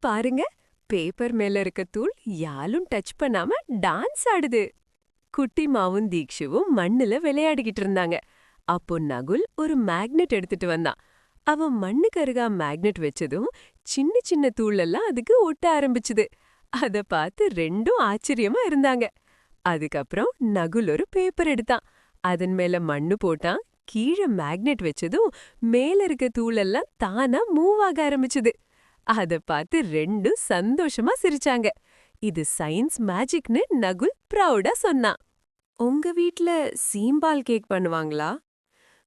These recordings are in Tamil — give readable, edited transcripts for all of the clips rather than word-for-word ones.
பாருங்க, பேப்பர் மேல இருக்க தூள் யாலும் டச் பண்ணாம டான்ஸ் ஆடுது. குட்டிமாவும் தீக்ஷுவும் மண்ணுல விளையாடிக்கிட்டு இருந்தாங்க. அப்போ நகுல் ஒரு மேக்னெட் எடுத்துட்டு வந்தான். அவன் மண்ணுக்கு அருகா மேக்னெட் வச்சதும் சின்ன சின்ன தூளெல்லாம் அதுக்கு ஒட்ட ஆரம்பிச்சுது. அத பார்த்து ரெண்டும் ஆச்சரியமா இருந்தாங்க. அதுக்கப்புறம் நகுல் ஒரு பேப்பர் எடுத்தான். அதன் மேல மண்ணு போட்டான். கீழே மேக்னெட் வச்சதும் மேல இருக்க தூளெல்லாம் தானா மூவ் ஆக ஆரம்பிச்சுது. அத பார்த்து ரெண்டும் சந்தோஷமா சிரிச்சாங்க. இது சயின்ஸ் மேஜிக்னு நகுல் ப்ரௌடா சொன்னான். உங்க வீட்ல சீம்பால் கேக் பண்ணுவாங்களா?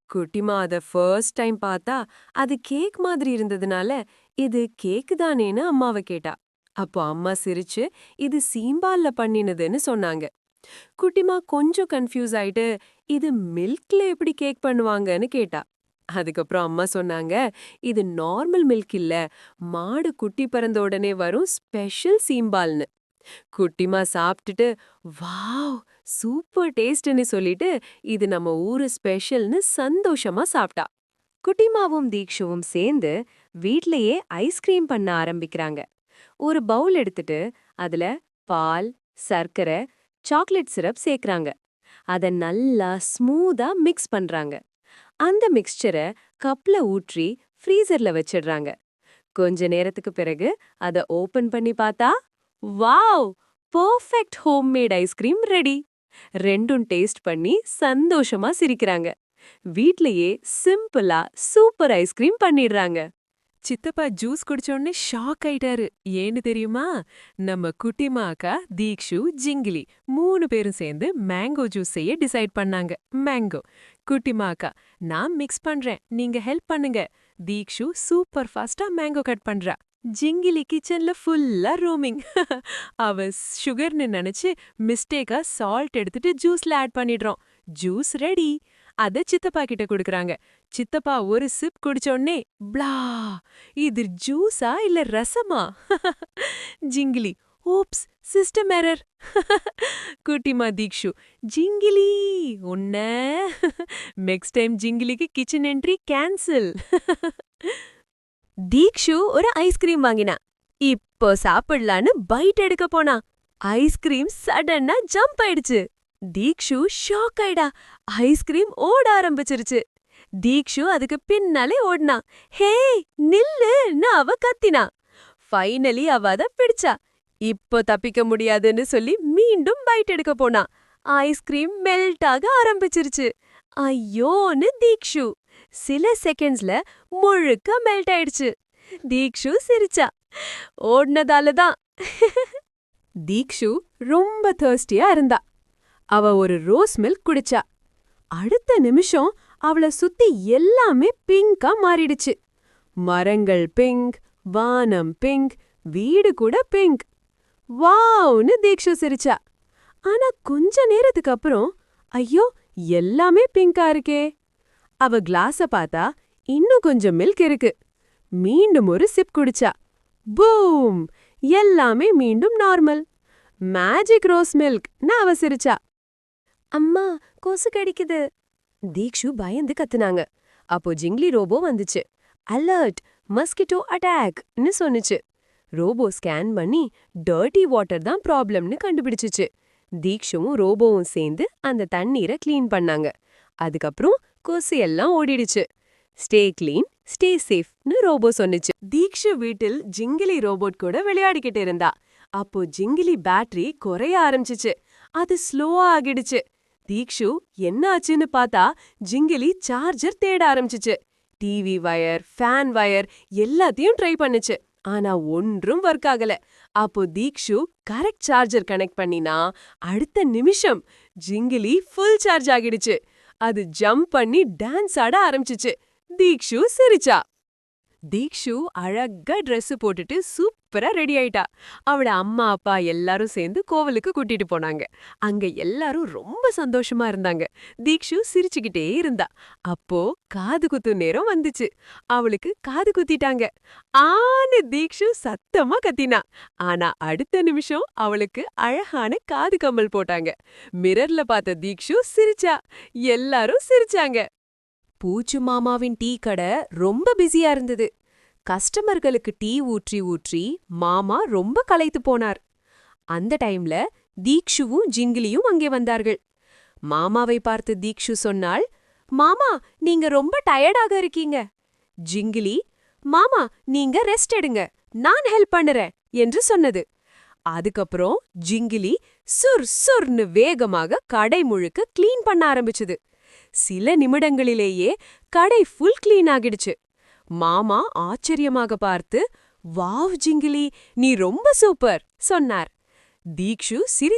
குட்டிமா அத ஃபர்ஸ்ட் டைம் பார்த்தா அது கேக் மாதிரி இருந்ததுனால இது கேக்கு தானேன்னு அம்மாவை கேட்டா. அப்போ அம்மா சிரிச்சு இது சீம்பால்ல பண்ணினதுன்னு சொன்னாங்க. குட்டிமா கொஞ்சம் கன்ஃபியூஸ் ஆயிட்டு இது மில்க்ல எப்படி கேக் பண்ணுவாங்கன்னு கேட்டா. அதுக்கப்புறம் அம்மா சொன்னாங்க, இது நார்மல் மில்க் இல்ல, மாடு குட்டி பிறந்த உடனே வரும் ஸ்பெஷல் சீம்பால்னு. குட்டிமா சாப்பிட்டுட்டு வாவ் சூப்பர் டேஸ்ட்னு சொல்லிட்டு இது நம்ம ஊரு ஸ்பெஷல்னு சந்தோஷமா சாப்பிட்டா. குட்டிமாவும் தீக்ஷுவும் சேர்ந்து வீட்லயே ஐஸ்கிரீம் பண்ண ஆரம்பிக்கிறாங்க. ஒரு பவுல் எடுத்துட்டு அதுல பால், சர்க்கரை, சாக்லேட் சிரப் சேர்க்கறாங்க. அத நல்லா ஸ்மூதா மிக்ஸ் பண்றாங்க. அந்த மிக்ஸ்சரை கப்ல ஊற்றி ஃப்ரீசர்ல வச்சிடுறாங்க. கொஞ்ச நேரத்துக்கு பிறகு அத ஓபன் பண்ணி பார்த்தா wow, perfect homemade ice cream ready. ரெண்டும் டேஸ்ட் பண்ணி சந்தோஷமா சிரிக்கிறாங்க. வீட்லயே சிம்பிளா சூப்பர் ஐஸ்கிரீம் பண்ணிடுறாங்க. சித்தப்பா ஜூஸ் குடிச்சோடனே ஷாக் ஆயிட்டாரு. ஏன்னு தெரியுமா? நம்ம குட்டிமா அக்கா, தீக்ஷு, ஜிங்கிலி 3 பேரும் சேர்ந்து மேங்கோ ஜூஸ் செய்ய டிசைட் பண்ணாங்க. மேங்கோ. குட்டிமா அக்கா, நான் மிக்ஸ் பண்றேன், நீங்க ஹெல்ப் பண்ணுங்க. தீக்ஷு சூப்பர் ஃபாஸ்டா மேங்கோ கட் பண்றா. ஜிங்கிலி கிச்சன்ல ஃபுல்லா ரோமிங். அவ சுகர்னு நினைச்சு மிஸ்டேக்கா சால்ட் எடுத்துட்டு ஜூஸ்ல ஆட் பண்ணிடுறோம். Juice ready. அத சித்தப்பா கிட்ட குடுக்கறாங்க. சித்தப்பா ஒரு சிப் குடிச்சோடனே ப்ளா, இது ஜூஸா இல்ல ரசமா? Jingili, oops system error. குட்டிமா தீக்ஷு, ஜிங்கிலி உன்ன நெக்ஸ்ட் டைம் ஜிங்கிலிக்கு கிச்சன் என்ட்ரி கேன்சல். தீக்ஷு ஒரு ஐஸ்கிரீம் வாங்கினா. இப்போ சாப்பிடலான்னு பைட் எடுக்க போனா. ஐஸ்கிரீம் சடனா ஜம்ப் ஆயிடுச்சு. தீக்ஷு ஷாக் ஆயிடா. ஐஸ்கிரீம் ஓட ஆரம்பிச்சிருச்சு. தீக்ஷு அதுக்கு பின்னாலே ஓடினா. ஹே நில்லுன்னு அவ கத்தினா. ஃபைனலி அவ அத பிடிச்சா. இப்போ தப்பிக்க முடியாதுன்னு சொல்லி மீண்டும் பைட் எடுக்க போனா. ஐஸ்கிரீம் மெல்ட் ஆக ஆரம்பிச்சிருச்சு. ஐயோன்னு தீக்ஷு. சில செகண்ட்ஸ்ல முழுக்க மெல்ட் ஆயிடுச்சு. தீக்ஷு சிரிச்சா. ஓடுனதால தான். தீக்ஷு ரொம்ப தர்ஸ்டியா இருந்தா. அவ ஒரு ரோஸ் மில்க் குடிச்சா. அடுத்த நிமிஷம் அவள சுத்தி எல்லாமே பிங்கா மாறிடுச்சு. மரங்கள் பிங்க், வானம் பிங்க், வீடு கூட பிங்க். வாவ்னு தீக்ஷு சிரிச்சா. ஆனா கொஞ்ச நேரத்துக்கு அப்புறம் ஐயோ எல்லாமே பிங்கா இருக்கே. அவ கிளாஸ பார்த்தா இன்னும் கொஞ்சம் மில்க் இருக்கு. மீண்டும் ஒரு சிப் குடிச்சா. பூம், எல்லாமே மீண்டும் நார்மல். மேஜிக் ரோஸ் மில்க்னு அவ சிரிச்சா. அம்மா கொசு கடிக்குது. தீக்ஷு பயந்து கத்துனாங்க. அப்போ ஜிங்லி ரோபோ வந்துச்சு. அலர்ட், மஸ்கிட்டோ அட்டாக்னு சொன்னுச்சு. ரோபோ ஸ்கேன் பண்ணி டர்ட்டி வாட்டர் தான் ப்ராப்ளம்னு கண்டுபிடிச்சிச்சு. தீக்ஷுவும் ரோபோவும் சேர்ந்து அந்த தண்ணீரை கிளீன் பண்ணாங்க. அதுக்கப்புறம் கொசு எல்லாம் ஓடிடுச்சு. ஸ்டே கிளீன், ஸ்டே சேஃப்னு ரோபோ சொன்னுச்சு. தீக்ஷு வீட்டில் ஜிங்கிலி ரோபோட் கூட விளையாடிக்கிட்டு இருந்தா. அப்போ ஜிங்கிலி பேட்டரி குறைய ஆரம்பிச்சிச்சு. அது ஸ்லோவா ஆகிடுச்சு. தீக்ஷு என்ன ஆச்சுன்னு பார்த்தா ஜிங்கிலி சார்ஜர் தேட ஆரம்பிச்சிச்சு. டிவி வயர், ஃபேன் வயர் எல்லாத்தையும் ட்ரை பண்ணுச்சு. ஆனா ஒன்றும் ஒர்க் ஆகல. அப்போ தீக்ஷு கரெக்ட் சார்ஜர் கனெக்ட் பண்ணினா அடுத்த நிமிஷம் ஜிங்கிலி ஃபுல் சார்ஜ் ஆகிடுச்சு. அது ஜம்ப் பண்ணி டான்ஸ் ஆட ஆரம்பிச்சிச்சு. தீக்ஷு சிரிச்சா. தீக்ஷு அழகா ட்ரெஸ் போட்டுட்டு சூப்பரா ரெடி ஆயிட்டா. அவள அம்மா அப்பா எல்லாரும் சேர்ந்து கோவிலுக்கு கூட்டிட்டு போனாங்க. அங்க எல்லாரும் ரொம்ப சந்தோஷமா இருந்தாங்க. தீக்ஷு சிரிச்சுக்கிட்டே இருந்தா. அப்போ காது குத்து நேரம் வந்துச்சு. அவளுக்கு காது குத்திட்டாங்க. ஆன்னு தீக்ஷு சத்தமா கத்தினா. ஆனா அடுத்த நிமிஷம் அவளுக்கு அழகான காது கம்மல் போட்டாங்க. மிரர்ல பார்த்த தீக்ஷு சிரிச்சா. எல்லாரும் சிரிச்சாங்க. பூச்சு மாமாவின் டீ கடை ரொம்ப பிஸியா இருந்தது. கஸ்டமர்களுக்கு டீ ஊற்றி ஊற்றி மாமா ரொம்ப களைத்து போனார். அந்த டைம்ல தீக்ஷுவும் ஜிங்கிலியும் அங்கே வந்தார்கள். மாமாவை பார்த்து தீக்ஷு சொன்னாள், மாமா, நீங்க ரொம்ப டயர்டாக இருக்கீங்க. ஜிங்கிலி, மாமா, நீங்க ரெஸ்ட் எடுங்க, நான் ஹெல்ப் பண்ணுறேன் என்று சொன்னது. அதுக்கப்புறம் ஜிங்கிலி சுர் சுர்னு வேகமாக கடை முழுக்க கிளீன் பண்ண ஆரம்பிச்சுது. சில நிமிடங்களிலேயே கடை ஃபுல் கிளீன் ஆகிடுச்சு. மாமா ஆச்சரியமாக பார்த்து, வாவ் ஜிங்கிலி, நீ ரொம்ப சூப்பர் சொன்னார். தீக்ஷு சிரி